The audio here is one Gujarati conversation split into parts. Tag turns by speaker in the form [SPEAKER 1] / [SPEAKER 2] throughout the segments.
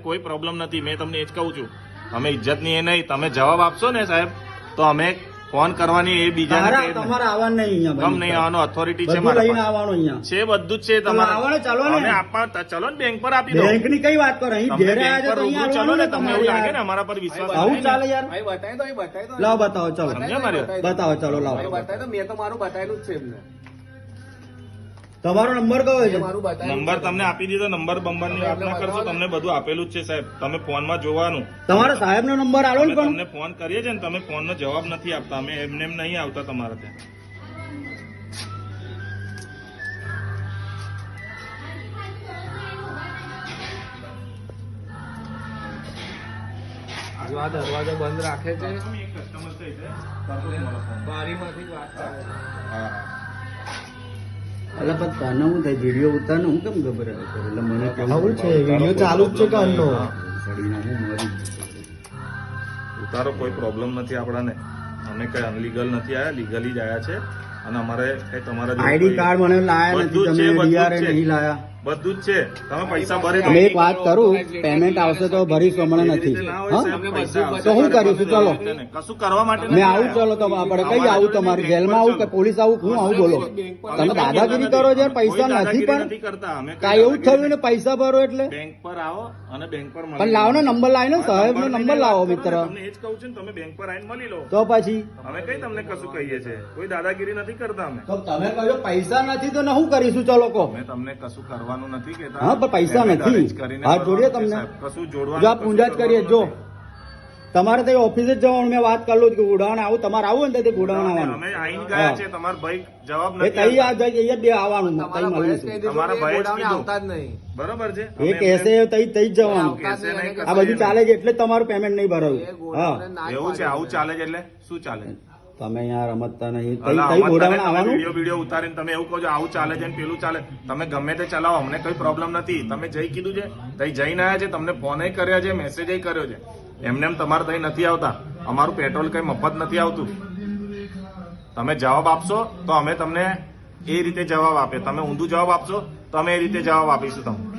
[SPEAKER 1] કોઈ પ્રોબ્લેમ નથી. મેં તમને એ જ કહું છું, અમે ઇજ્જતની એ નહીં. તમે જવાબ આપશો ને સાહેબ તો અમે ફોન કરવાની એ બીજા
[SPEAKER 2] તમારે આવવાનું નહીં,
[SPEAKER 1] કમ નહીં આવવાનો ઓથોરિટી છે
[SPEAKER 2] લઈને આવવાનું અહીંયા
[SPEAKER 1] છે, બધું જ છે તમારે.
[SPEAKER 2] ચાલો
[SPEAKER 1] અમે આપવા ચલો ને બેંક પર આપી દો.
[SPEAKER 2] બેંક ની કઈ વાત કરો, અહીં ઘેરે આવ્યા તો અહીંયા
[SPEAKER 1] ચલો ને, તમને એવું લાગે
[SPEAKER 2] આવવાનું.
[SPEAKER 1] ને અમારા પર વિશ્વાસ
[SPEAKER 2] આવું ચાલે યાર?
[SPEAKER 3] બતાવી દો.
[SPEAKER 2] લાવો બતાવો, ચલો
[SPEAKER 1] સમજ્યા મારી વાત?
[SPEAKER 2] બતાવો, ચલો લાવો.
[SPEAKER 3] બતાવી દો. મેં તો મારું બતાવેલું જ છે એમને.
[SPEAKER 2] તમારો નંબર કયો છે?
[SPEAKER 3] મારું બતાવેલું
[SPEAKER 1] નંબર તમને આપી દીધો. નંબર બંબરની વાત ના કરશો, તમને બધું આપેલું જ છે સાહેબ. તમે ફોનમાં જોવાનું.
[SPEAKER 2] તમારા સાહેબ નો નંબર આલો ને
[SPEAKER 1] અમે
[SPEAKER 2] પણ.
[SPEAKER 1] તમને ફોન કરીએ છીએ ને, તમે ફોન નો જવાબ નથી આપતા. અમે એમને એમ નહીં આવતા તમારા ત્યાં.
[SPEAKER 3] જો આ દરવાજો બંધ રાખે છે,
[SPEAKER 1] કસ્ટમર થઈ જાય
[SPEAKER 3] બારીમાંથી વાત કરે છે.
[SPEAKER 1] હા
[SPEAKER 2] એટલે પણ તને હું થાય વિડીયો ઉતારને હું કેમ ગભરાય કરે? એટલે મને કેવું
[SPEAKER 4] આવું છે, વિડીયો ચાલુ જ છે કે અન્નો?
[SPEAKER 2] સડીને હું મરી
[SPEAKER 1] ઉતારો, કોઈ પ્રોબ્લેમ નથી આપણાને. અમે કઈ અનલીગલ નથી આયા, લીગલી જ આયા છે. અને અમારે કઈ તમારા જેવું
[SPEAKER 2] આઈડી
[SPEAKER 1] કઈ-
[SPEAKER 2] કાર્ડ મને લાયા નથી,
[SPEAKER 1] બધું જ
[SPEAKER 2] તમે
[SPEAKER 1] છે, બધું જ
[SPEAKER 2] ડીઆરએ
[SPEAKER 1] છે.
[SPEAKER 2] નહીં લાયા.
[SPEAKER 1] બધું જ છે. તમે પૈસા ભરી દો.
[SPEAKER 2] અમે એક વાત કરું, પેમેન્ટ આવશે તો ભરીશું, હમણાં
[SPEAKER 1] એવી
[SPEAKER 2] નથી.
[SPEAKER 1] રીતે ના હોય
[SPEAKER 2] હા?
[SPEAKER 1] સાહેબ, પૈસા આવશે
[SPEAKER 2] તો હું કરીશું?
[SPEAKER 1] બધું
[SPEAKER 2] ચલો.
[SPEAKER 1] આવશે ને. કશું કરવા માટે
[SPEAKER 2] મેં
[SPEAKER 1] નથી
[SPEAKER 2] આવું,
[SPEAKER 1] આયા.
[SPEAKER 2] ચલો તમે આપણે કઈ આવું, તમારી જેલમાં આવું કે પોલીસ આવું, હું આવું બોલો? તમે દાદાગીરી કરો છો, પૈસા
[SPEAKER 1] કોઈ
[SPEAKER 2] નથી
[SPEAKER 1] દાદાગીરી
[SPEAKER 2] પણ
[SPEAKER 1] નથી કરતા. અમે કઈ
[SPEAKER 2] કાંઈ એવું
[SPEAKER 1] દાદાગીરી
[SPEAKER 2] થયું ને પૈસા ભરો એટલે?
[SPEAKER 1] બેંક પર આવો અને બેંક પર મળી
[SPEAKER 2] પણ લાવો ને નંબર લાવીને, સાહેબ નો નંબર લાવો મિત્ર.
[SPEAKER 1] તમને એ જ કહું છું ને, તમે બેંક પર આવીને મળી લો.
[SPEAKER 2] તો પછી
[SPEAKER 1] અમે કઈ તમને કશું કહીએ છીએ? કોઈ દાદાગીરી નથી કરતા અમે.
[SPEAKER 2] તો તમે કહો પૈસા નથી તો શું કરીશું? ચલો કહો.
[SPEAKER 1] અમે તમને કશું કરવાનું નથી કહેતા.
[SPEAKER 2] હા, પણ પૈસા
[SPEAKER 1] payment
[SPEAKER 2] નથી.
[SPEAKER 1] arrange કરીને
[SPEAKER 2] હા, જોડીએ
[SPEAKER 1] કરવાનું છે,
[SPEAKER 2] તમને.
[SPEAKER 1] સાહેબ. કશું જોડવાનું,
[SPEAKER 2] જો આ
[SPEAKER 1] કશું
[SPEAKER 2] પૂંજા જ કરીએ.
[SPEAKER 1] કરવાનું
[SPEAKER 2] જો
[SPEAKER 1] નથી.
[SPEAKER 2] તમારે તો ઓફિસે જ જવાનું, મેં વાત કરેલું કે ઉડાવણ આવું, તમારે આવું ને તો ઉડાવણ આવવાનું.
[SPEAKER 1] અમે આઈને ગયા છે, તમારા ભાઈ જવાબ
[SPEAKER 2] એ
[SPEAKER 1] નથી
[SPEAKER 2] કઈ
[SPEAKER 1] આપતા.
[SPEAKER 2] આ બે આવવાનું, કઈ
[SPEAKER 3] તમારા ભય જ
[SPEAKER 2] મળીશું.
[SPEAKER 3] કહી દીધું
[SPEAKER 1] તમારા
[SPEAKER 3] કે
[SPEAKER 1] ભય જ
[SPEAKER 3] ગોડાઉને
[SPEAKER 1] કીધું.
[SPEAKER 3] આવતા જ નહીં.
[SPEAKER 1] બરોબર છે?
[SPEAKER 2] એ
[SPEAKER 1] અમે
[SPEAKER 2] કહેશે તઈ જ જવાનું.
[SPEAKER 1] કહેશે નહીં,
[SPEAKER 2] આ બધું ચાલે છે એટલે જ તમારું પેમેન્ટ નહીં ભરાયું.
[SPEAKER 3] એ
[SPEAKER 2] હા,
[SPEAKER 3] ગોડાઉને ના જ
[SPEAKER 1] એવું છે? આવું ચાલે છે એટલે શું ચાલે?
[SPEAKER 2] તમે યાર રમતતા નહીં.
[SPEAKER 1] અલા,
[SPEAKER 2] તઈ
[SPEAKER 1] આમાં
[SPEAKER 2] ગોડાઉન
[SPEAKER 1] તમે
[SPEAKER 2] આવવાનું.
[SPEAKER 1] વિડીયો ઉતારીને તમે એવું કહો છો આવું ચાલે છે ને પેલું ચાલે. તમે ગમે તે ચલાવો, અમને કોઈ પ્રોબ્લેમ નથી. તમે જઈ કીધું છે, તઈ જઈને આવ્યા છે, તમને ફોન કર્યા છે, મેસેજ કર્યો છે. એમને એમ તમારે તઈ નથી આવતા. અમારું પેટ્રોલ કઈ મફત નથી આવતું. તમે જવાબ આપશો તો અમે તમને એ રીતે જવાબ આપે. તમે ઊંધું જવાબ આપશો તો અમે એ રીતે જવાબ આપીશું તમને.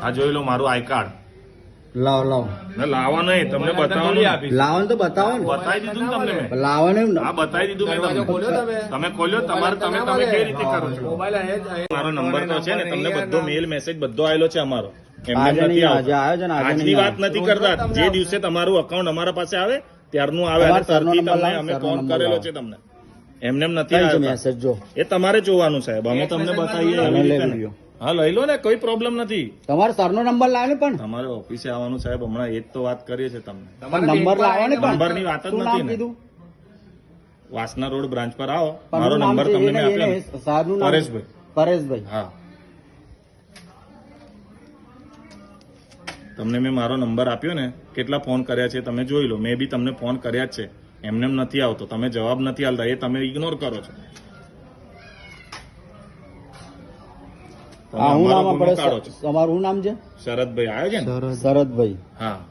[SPEAKER 1] આ જોઈ લો મારું આઈ કાર્ડ.
[SPEAKER 2] લાવો લાવો
[SPEAKER 1] લાવવા નહીં, તમને બતાવવાનું.
[SPEAKER 2] લાવો ને તો બતાવો ને.
[SPEAKER 1] બતાવી દીધું ને તમને મેં.
[SPEAKER 2] લાવો ને.
[SPEAKER 1] હા, બતાવી દીધું મેં
[SPEAKER 3] દરવાજો ખોલ્યો
[SPEAKER 1] તમને.
[SPEAKER 3] તમે?
[SPEAKER 1] તમે ખોલ્યો, તમારે તમે તમે કેવી રીતે કરો છો?
[SPEAKER 3] મોબાઈલ અહીં
[SPEAKER 1] મારો નંબર તો છે ને, તમને બધો મેલ મેસેજ બધો આવેલો છે અમારો. એમને
[SPEAKER 2] આજે
[SPEAKER 1] નથી
[SPEAKER 2] નહીં,
[SPEAKER 1] આવતો.
[SPEAKER 2] આજે આવ્યો છે ને, આજે
[SPEAKER 1] આજની
[SPEAKER 2] નહીં
[SPEAKER 1] વાત નથી કરતા. જે દિવસે તમારું અકાઉન્ટ અમારા પાસે આવે ત્યારનું આવે. અને
[SPEAKER 2] તમારા સરનો
[SPEAKER 1] તરતી
[SPEAKER 2] નંબર
[SPEAKER 1] તમને
[SPEAKER 2] લાવો,
[SPEAKER 1] અમે
[SPEAKER 2] સરનો
[SPEAKER 1] ફોન
[SPEAKER 2] નંબર
[SPEAKER 1] કરેલો
[SPEAKER 2] લાવો.
[SPEAKER 1] છે તમને. એમને એમ નથી
[SPEAKER 2] કઈ છે
[SPEAKER 1] આવતા.
[SPEAKER 2] મેસેજ જો.
[SPEAKER 1] એ તમારે જોવાનું સાહેબ. અમે તમને બતાવીએ
[SPEAKER 2] અમે
[SPEAKER 1] એવી
[SPEAKER 2] લઈ
[SPEAKER 1] રીતે
[SPEAKER 2] લ્યો.
[SPEAKER 1] ને. હા, લઈ લો ને, કોઈ પ્રોબ્લેમ નથી.
[SPEAKER 2] તમારા સરનો નંબર લાવે ને પણ.
[SPEAKER 1] તમારે ઓફિસે આવવાનું સાહેબ. હમણાં એ જ તો વાત કરીએ છીએ તમને.
[SPEAKER 2] પણ નંબર લાવો ને પણ.
[SPEAKER 1] નંબરની વાત જ
[SPEAKER 2] શું
[SPEAKER 1] નથી
[SPEAKER 2] નામ
[SPEAKER 1] ને.
[SPEAKER 2] કીધું?
[SPEAKER 1] વાસના રોડ બ્રાન્ચ પર આવો.
[SPEAKER 2] પણ
[SPEAKER 1] મારો
[SPEAKER 2] શું નામ
[SPEAKER 1] નંબર
[SPEAKER 2] છે?
[SPEAKER 1] તમને મેં
[SPEAKER 2] એને-
[SPEAKER 1] આપ્યો
[SPEAKER 2] એને સાહેબનું નામ?
[SPEAKER 1] પરેશભાઈ.
[SPEAKER 2] પરેશભાઈ.
[SPEAKER 1] હા, તમને મેં મારો નંબર આપ્યો ને, કેટલા ફોન કર્યા છે તમે જોઈ લો. મેં બી તમને ફોન કર્યા જ છે. એમને એમ નથી આવતો. તમે જવાબ નથી આલતા, એ તમે ઇગ્નોર કરો છો. તમે
[SPEAKER 2] હા, હું
[SPEAKER 1] અમારો
[SPEAKER 2] નામ
[SPEAKER 1] ગુનો
[SPEAKER 2] આપણે
[SPEAKER 1] કાઢો છો.
[SPEAKER 2] તમારું શું નામ છે?
[SPEAKER 1] શરદભાઈ આવ્યો છે ને?
[SPEAKER 2] શરદભાઈ.
[SPEAKER 1] હા.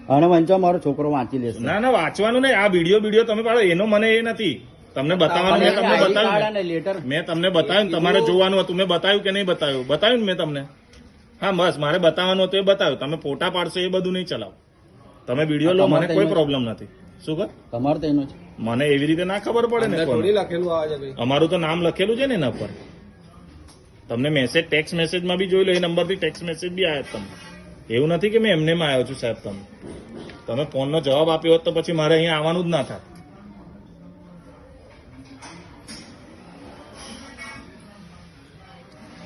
[SPEAKER 2] અને વંચો મારો છોકરો વાંચી લેશે.
[SPEAKER 1] ના ના, વાંચવાનું નહીં. આ વિડીયો તમે પાડો એનો મને એ નથી. તમને બતાવવાનું. મેં તમને
[SPEAKER 2] ID
[SPEAKER 1] બતાવ્યું
[SPEAKER 2] કાર્ડ
[SPEAKER 1] ને.
[SPEAKER 2] અને લેટર.
[SPEAKER 1] મેં તમને બતાવ્યું ને, તમારે જોવાનું હતું. મેં બતાવ્યું કે નહીં બતાવ્યું? બતાવ્યું ને મેં તમને. હા, બસ મારે બતાવવાનું હતું એ બતાવ્યું. તમે ફોટા પાડશો એ બધું નહીં ચલાવો. તમે વિડીયો લો, મને કોઈ પ્રોબ્લેમ નથી. શું કર?
[SPEAKER 2] તમારે તો એનો છે.
[SPEAKER 1] મને એવી રીતે ના ખબર પડે ને. કોને?
[SPEAKER 3] થોડી લખેલું આવે છે ભાઈ.
[SPEAKER 1] અમારું તો નામ લખેલું છે ને એના પર. તમને મેસેજ ટેક્સ્ટ મેસેજમાં બી જોઈ લો. એ નંબરથી ટેક્સ્ટ મેસેજ બી આવ્યા તમને. એવું નથી કે મેં એમને આવ્યો છું સાહેબ. તમે ફોનનો જવાબ આપ્યો હોત તો પછી મારે અહીંયા આવવાનું જ ના થાય.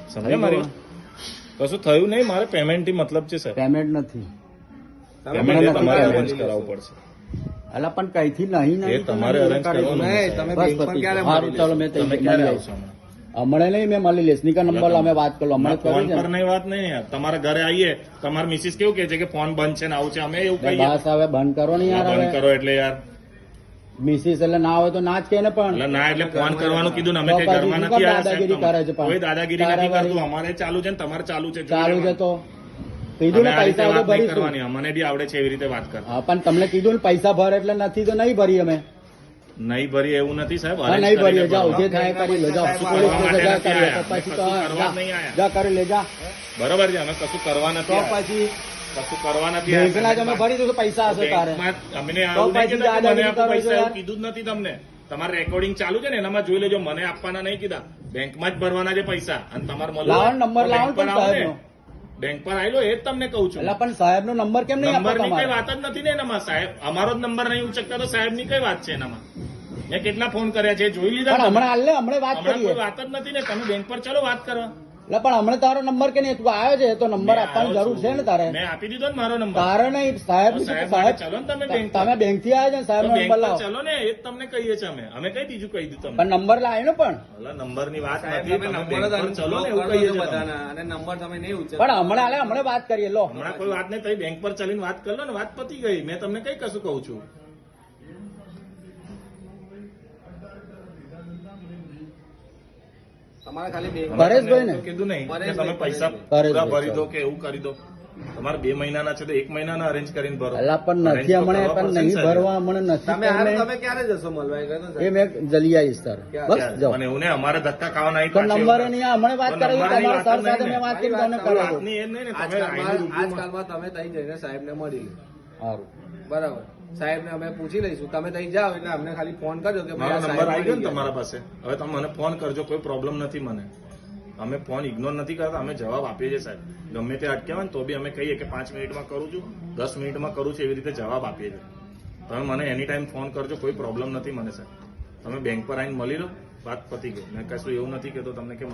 [SPEAKER 1] સમજ્યા મારી વાત? કશું થયું નહીં. મારે પેમેન્ટ થી મતલબ છે સાહેબ.
[SPEAKER 2] પેમેન્ટ નથી.
[SPEAKER 1] પેમેન્ટ તમારે અરેન્જ કરાવવું પડશે.
[SPEAKER 2] અલા પણ કઈથી નહીં
[SPEAKER 1] એ તમારે arrange કરવાનું.
[SPEAKER 3] નહીં, તમે
[SPEAKER 2] બસ
[SPEAKER 3] બેંક પર
[SPEAKER 2] પતી
[SPEAKER 3] ક્યારે
[SPEAKER 2] ગયું. સારું,
[SPEAKER 3] મળી
[SPEAKER 2] ચાલો મેં તઈ
[SPEAKER 1] તમે
[SPEAKER 2] મળી
[SPEAKER 1] ક્યારે
[SPEAKER 2] લઈશ.
[SPEAKER 1] આવશો હમણાં?
[SPEAKER 2] હમણાં નહીં, મેં મળી લઈશ. નિકા નંબર અમે વાત કરો. હમણાં જ
[SPEAKER 1] ફોન
[SPEAKER 2] કરી છે
[SPEAKER 1] પર
[SPEAKER 2] ને.
[SPEAKER 1] નહીં વાત નહીં યાર. તમારા ઘરે આવીએ, તમારા મિસિસ કેવું કે છે કે ફોન બંધ છે ને આવું છે. અમે એવું કહીએ
[SPEAKER 2] બસ હવે બંધ કરો ને યાર.
[SPEAKER 1] બંધ
[SPEAKER 2] હવે
[SPEAKER 1] કરો એટલે યાર.
[SPEAKER 2] મિસિસ એટલે ના હોય તો ના જ કે ને પણ.
[SPEAKER 1] એટલે ના એટલે ફોન કરવાનું કીધું ને. અમે
[SPEAKER 2] તો
[SPEAKER 1] કઈ
[SPEAKER 2] પછી
[SPEAKER 1] ઘરમાં
[SPEAKER 2] શું
[SPEAKER 1] નથી
[SPEAKER 2] કામ
[SPEAKER 1] આવ્યા સાહેબ.
[SPEAKER 2] દાદાગીરી કરે છે પણ?
[SPEAKER 1] કોઈ દાદાગીરી નથી
[SPEAKER 2] કારવારી.
[SPEAKER 1] કરતું. અમારે ચાલુ છે ને તમારે ચાલુ છે.
[SPEAKER 2] ચાલુ છે તો કીધું ને
[SPEAKER 1] અમે આ રીતે
[SPEAKER 2] પૈસા તો
[SPEAKER 1] વાત નહીં
[SPEAKER 2] ભરીશું.
[SPEAKER 1] કરવાની. અમને બી આવડે છે એવી રીતે વાત કર.
[SPEAKER 2] હા, પણ તમને કીધું ને પૈસા ભર એટલે નથી તો નહીં ભરી અમે.
[SPEAKER 1] નહીં ભરી એવું નથી સાહેબ
[SPEAKER 2] હા,
[SPEAKER 1] arrange
[SPEAKER 2] નહીં ભરીએ
[SPEAKER 1] કરીને
[SPEAKER 2] જાઓ
[SPEAKER 1] ભરો.
[SPEAKER 2] જે થાય કરી લે જાઓ પોલીસ સ્ટેશન જા કરીએ તો પછી તો
[SPEAKER 1] કશું કરવા નહીં
[SPEAKER 2] જા,
[SPEAKER 1] આયા.
[SPEAKER 2] જા કરી લે જા
[SPEAKER 1] બરોબર છે અમે કશું કરવા નથી
[SPEAKER 2] તો
[SPEAKER 1] આવ્યા.
[SPEAKER 2] પછી
[SPEAKER 1] કશું કરવા નથી
[SPEAKER 2] બેંકના જ અમે ભરી દઈશું પૈસા હશે તારે
[SPEAKER 1] બેંકમાં અમને
[SPEAKER 2] તો
[SPEAKER 1] આવું નહીં
[SPEAKER 2] પછી
[SPEAKER 1] કીધું કે મને
[SPEAKER 2] દાદાગીરી
[SPEAKER 1] આપો
[SPEAKER 2] કરો છો
[SPEAKER 1] પૈસા, એવું
[SPEAKER 2] યાર.
[SPEAKER 1] કીધું જ નથી તમને. તમારે રેકોર્ડિંગ ચાલુ છે ને એનામાં જોઈ લેજો, મને આપવાના નહીં કીધા. બેંકમાં જ ભરવાના છે પૈસા અને તમારે મળવું
[SPEAKER 2] લાવો
[SPEAKER 1] હોય
[SPEAKER 2] ને નંબર
[SPEAKER 1] તો
[SPEAKER 2] લાવો
[SPEAKER 1] બેંક પર
[SPEAKER 2] ને
[SPEAKER 1] આવો ને.
[SPEAKER 2] સાહેબનો.
[SPEAKER 1] બેંક પર આવેલો એ જ તમને કહું છું.
[SPEAKER 2] એટલે પણ સાહેબનો નંબર કેમ નહીં આપો
[SPEAKER 1] નંબરની કઈ
[SPEAKER 2] તમારે
[SPEAKER 1] વાત જ નથી ને એનામાં. સાહેબ અમારો જ નંબર નહીં ઉચકતા તો સાહેબની કઈ વાત છે એનામાં? મેં કેટલા ફોન કર્યા છે જોઈ લીધા
[SPEAKER 2] પણ
[SPEAKER 1] તમે?
[SPEAKER 2] હમણાં હાલ લે હમણાં વાત
[SPEAKER 1] હમણાં
[SPEAKER 2] કરીએ
[SPEAKER 1] કોઈ વાત જ નથી ને. તમે બેંક પર ચલો વાત કરવા.
[SPEAKER 2] એટલે પણ હમણાં તારો નંબર કે નહીં તું આવ્યો છે તો નંબર આપવાની જરૂર છે ને તારે
[SPEAKER 1] મેં આપી દીધો ને મારો નંબર.
[SPEAKER 2] તારે નહીં સાહેબ
[SPEAKER 1] તો સાહેબ
[SPEAKER 2] સાહેબ
[SPEAKER 1] માટે ચલો ને તમે બેંક પર.
[SPEAKER 2] તમે બેંક થી આવ્યા છે ને સાહેબ
[SPEAKER 1] તો
[SPEAKER 2] નો
[SPEAKER 1] બેંક
[SPEAKER 2] નંબર
[SPEAKER 1] પર
[SPEAKER 2] લાવો
[SPEAKER 1] ચલો ને, એ જ તમને કહીએ છીએ અમે કઈ બીજું કહી દીધું તમને.
[SPEAKER 2] પણ નંબર લાવ્યો ને પણ
[SPEAKER 1] નંબરની વાત
[SPEAKER 3] સાહેબ,
[SPEAKER 1] નથી.
[SPEAKER 3] તમે
[SPEAKER 1] તમે
[SPEAKER 3] નંબર
[SPEAKER 1] બેંક પર
[SPEAKER 3] જ
[SPEAKER 1] ચલો ને
[SPEAKER 3] unblock
[SPEAKER 1] એવું
[SPEAKER 3] કરી
[SPEAKER 1] કહીએ
[SPEAKER 3] દો
[SPEAKER 1] છીએ તમને.
[SPEAKER 3] બધાના અને નંબર તમે નહીં ઉચકો.
[SPEAKER 2] પણ હમણાં હાલે હમણાં વાત કરીએ લો
[SPEAKER 1] હમણાં કોઈ વાત નહીં થઈ. બેંક પર ચલીને વાત કરી લો ને, વાત પતી ગઈ. મેં તમને કઈ કશું કહું છું?
[SPEAKER 3] તમારે ખાલી બેંક
[SPEAKER 2] પરેશભાઈ ને
[SPEAKER 1] તો કીધું નહીં કે
[SPEAKER 3] પરેશભાઈ,
[SPEAKER 1] તમે પૈસા
[SPEAKER 2] પરેશભાઈ.
[SPEAKER 1] પૂરા ભરી દો કે એવું કરી દો. તમારે 2 મહિનાના છે તો 1 મહિનાના અરેન્જ કરીને ભરો.
[SPEAKER 2] અલા પણ
[SPEAKER 1] Arrange
[SPEAKER 2] નથી
[SPEAKER 1] તો
[SPEAKER 2] હમણાં
[SPEAKER 1] કરવા
[SPEAKER 2] પણ
[SPEAKER 1] પડશે ને
[SPEAKER 2] નહીં
[SPEAKER 1] સાહેબ.
[SPEAKER 2] ભરવા હમણાં નથી
[SPEAKER 3] તમે હાલ
[SPEAKER 2] તમે-
[SPEAKER 3] તમે ક્યારે જશો મળવા એ કહો ને
[SPEAKER 2] એ
[SPEAKER 3] સાહેબ.
[SPEAKER 2] મેં જલ્દી આવીશ તારે
[SPEAKER 3] ક્યાં?
[SPEAKER 2] બસ
[SPEAKER 1] ક્યાં?
[SPEAKER 2] જાઓ
[SPEAKER 1] અને એવું નહીં, અમારે ધક્કા ખાવાના અહીં
[SPEAKER 2] તો
[SPEAKER 1] પાછળ
[SPEAKER 2] નંબર
[SPEAKER 1] એવું
[SPEAKER 2] નહીં આ હમણાં વાત
[SPEAKER 1] તો
[SPEAKER 2] કરી
[SPEAKER 1] નંબરની
[SPEAKER 2] તમારા
[SPEAKER 1] વાત
[SPEAKER 2] સર સાથે
[SPEAKER 1] નહીં
[SPEAKER 2] મેં
[SPEAKER 1] ને.
[SPEAKER 2] વાત કરી તમને
[SPEAKER 3] મારી
[SPEAKER 2] કરાવી
[SPEAKER 3] વાત
[SPEAKER 2] દો.
[SPEAKER 1] વાતની એ નહીં ને. તમે આઈને
[SPEAKER 3] આજકાલમાં
[SPEAKER 1] રૂબરૂમાં-
[SPEAKER 3] આજકાલમાં તમે તઈ જઈને સાહેબને મળી લો.
[SPEAKER 2] સારું
[SPEAKER 3] બરાબર, સાહેબને અમે પૂછી લઈશું. તમે તઈ જાઓ એટલે અમને ખાલી ફોન કરજો કે
[SPEAKER 1] મારો
[SPEAKER 3] ભાઈ આ
[SPEAKER 1] નંબર
[SPEAKER 3] સાહેબ
[SPEAKER 1] આવી ગયો ને
[SPEAKER 3] મળી ગયા.
[SPEAKER 1] તમારા પાસે. હવે તમે મને ફોન કરજો, કોઈ પ્રોબ્લેમ નથી મને. અમે ફોન ઇગ્નોર નથી કરતા, અમે જવાબ આપીએ છીએ સાહેબ. ગમે તે અટક્યા હોય ને તો બી અમે કહીએ કે 5 મિનિટમાં કરું છું, 10 મિનિટમાં કરું છું, એવી રીતે જવાબ આપીએ છીએ. તમે મને એની ટાઈમ ફોન કરજો, કોઈ પ્રોબ્લેમ નથી મને સાહેબ. તમે બેંક પર આવીને મળી લો, વાત પતી ગઈ. મેં કશું એવું નથી કહેતો તમને કે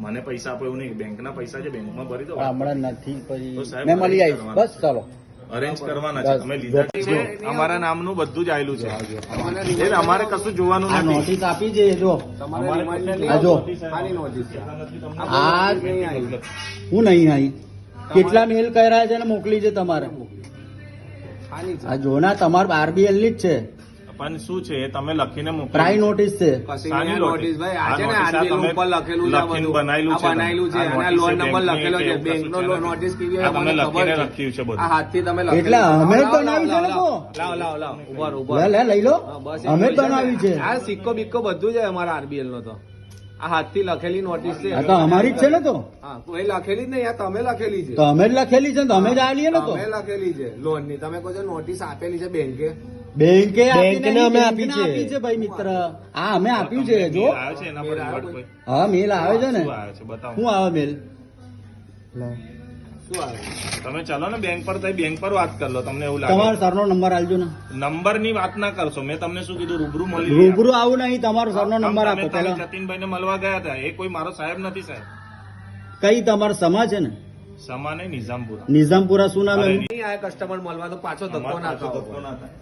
[SPEAKER 1] મને પૈસા આપો, એવું નહીં. બેંકના પૈસા છે, બેંકમાં ભરી દો.
[SPEAKER 2] પણ હમણાં નથી
[SPEAKER 1] તો
[SPEAKER 2] પછી
[SPEAKER 1] સાહેબ
[SPEAKER 2] મેં મળી આવીશ
[SPEAKER 1] કરવાના.
[SPEAKER 2] બસ ચાલો
[SPEAKER 1] અરેન્જ કરવાના છે.
[SPEAKER 2] બસ.
[SPEAKER 1] તમે લીધા છે, અમારા નામનું બધું જ આવેલું છે. એટલે અમારે કશું જોવાનું
[SPEAKER 2] આ
[SPEAKER 1] નથી.
[SPEAKER 2] નોટિસ આપી છે જો
[SPEAKER 3] તમારે
[SPEAKER 1] અમારે
[SPEAKER 3] reminder
[SPEAKER 1] કશું
[SPEAKER 3] નહીં
[SPEAKER 2] આ જો.
[SPEAKER 3] આવતું. આની નોટિસ છે.
[SPEAKER 2] આ
[SPEAKER 3] નહીં આવી.
[SPEAKER 2] હું નહીં આવી કેટલા મેલ કર્યા છે ને મોકલી છે તમારે
[SPEAKER 3] આની છે.
[SPEAKER 2] આ જોના તમારે આરબીએલ ની જ છે
[SPEAKER 1] પણ શું છે એ તમે લખીને મોકલો.
[SPEAKER 2] પ્રાઇ નોટિસ છે
[SPEAKER 3] કશી
[SPEAKER 1] શાની
[SPEAKER 3] નહીં નોટિસ ભાઈ. આ છે ને
[SPEAKER 1] આ નોટિસ આ
[SPEAKER 3] RBL
[SPEAKER 1] તમે
[SPEAKER 3] ઉપર લખેલું છે આ
[SPEAKER 1] લખીને
[SPEAKER 3] બધું.
[SPEAKER 1] બનાવેલું
[SPEAKER 3] આ
[SPEAKER 1] છે
[SPEAKER 3] બનાવેલું છે
[SPEAKER 1] તમે.
[SPEAKER 3] અને
[SPEAKER 1] આ
[SPEAKER 3] લોન
[SPEAKER 1] નોટિસ
[SPEAKER 3] નંબર
[SPEAKER 1] બેંકની
[SPEAKER 3] લખેલો છે.
[SPEAKER 1] કે એવું
[SPEAKER 3] બેંકનો
[SPEAKER 1] કશું છે
[SPEAKER 3] નોટિસ કેવી
[SPEAKER 1] આ
[SPEAKER 3] હોય
[SPEAKER 1] તમે
[SPEAKER 3] મને ખબર
[SPEAKER 1] લખીને
[SPEAKER 3] છે.
[SPEAKER 1] લખ્યું છે બધું.
[SPEAKER 3] આ હાથથી તમે લખેલું
[SPEAKER 2] એટલે
[SPEAKER 3] છે.
[SPEAKER 2] અમે
[SPEAKER 3] લાવ,
[SPEAKER 2] બનાવ્યું છે ને
[SPEAKER 3] લાવ,
[SPEAKER 2] તો.
[SPEAKER 3] લાવ ઉભા રહો, ઉભા
[SPEAKER 2] લે
[SPEAKER 3] રહો.
[SPEAKER 2] લે લઈ લો
[SPEAKER 3] હા, બસ
[SPEAKER 2] અમે જ
[SPEAKER 3] એટલું છે ને.
[SPEAKER 2] બનાવ્યું છે
[SPEAKER 3] આ સિક્કો બિક્કો બધું છે અમારા આરબીએલ નો તો. આ હાથથી લખેલી નોટિસ છે.
[SPEAKER 2] આ તો અમારી જ છે ને તો
[SPEAKER 3] હા, કોઈ લખેલી જ નહીં. આ તમે લખેલી છે.
[SPEAKER 2] તો અમે જ લખેલી છે ને તો અમે જ આવીએ ને તો
[SPEAKER 3] તમે લખેલી છે લોન ની. તમે કહો છો નોટિસ આપેલી છે બેંકે.
[SPEAKER 2] બેંકે
[SPEAKER 4] બેંકને અમે આપી છે.
[SPEAKER 2] આપી છે ભાઈ મિત્ર હા અમે આપ્યું છે જો
[SPEAKER 1] મેલ આવ્યો છે એના પર રિવર્ટ કોઈ.
[SPEAKER 2] હા મેલ આવે છે ને
[SPEAKER 1] શું આવ્યો છે બતાવો.
[SPEAKER 2] શું આવે મેલ
[SPEAKER 3] શું આવે?
[SPEAKER 1] તમે ચાલો ને બેંક પર, તો બેંક પર વાત કરી લો. તમને એવું લાગે
[SPEAKER 2] તમારો સરનો નંબર આલજો ને
[SPEAKER 1] નંબરની વાત ના કરશો. મેં તમને શું કીધું, રૂબરૂ મળી
[SPEAKER 2] રૂબરૂ આવું નહીં તમારો સરનો નંબર
[SPEAKER 1] તમે
[SPEAKER 2] આપો
[SPEAKER 1] ખાલી
[SPEAKER 2] પેલા
[SPEAKER 1] જતીનભાઈને મળવા ગયા હતા. એ કોઈ મારો સાહેબ નથી સાહેબ.
[SPEAKER 2] કઈ તમારો સમાજ છે ને
[SPEAKER 1] સમા નહીં, નિઝામપુરા.
[SPEAKER 2] નિઝામપુરા શું નામ
[SPEAKER 1] અરે,
[SPEAKER 2] એનું?
[SPEAKER 3] નહીં આ કસ્ટમર મળવા તો પાછો ધક્કો ના
[SPEAKER 1] અમારે પાછો
[SPEAKER 3] ખાવો
[SPEAKER 1] ધક્કો
[SPEAKER 3] પડે.
[SPEAKER 1] ના થાય.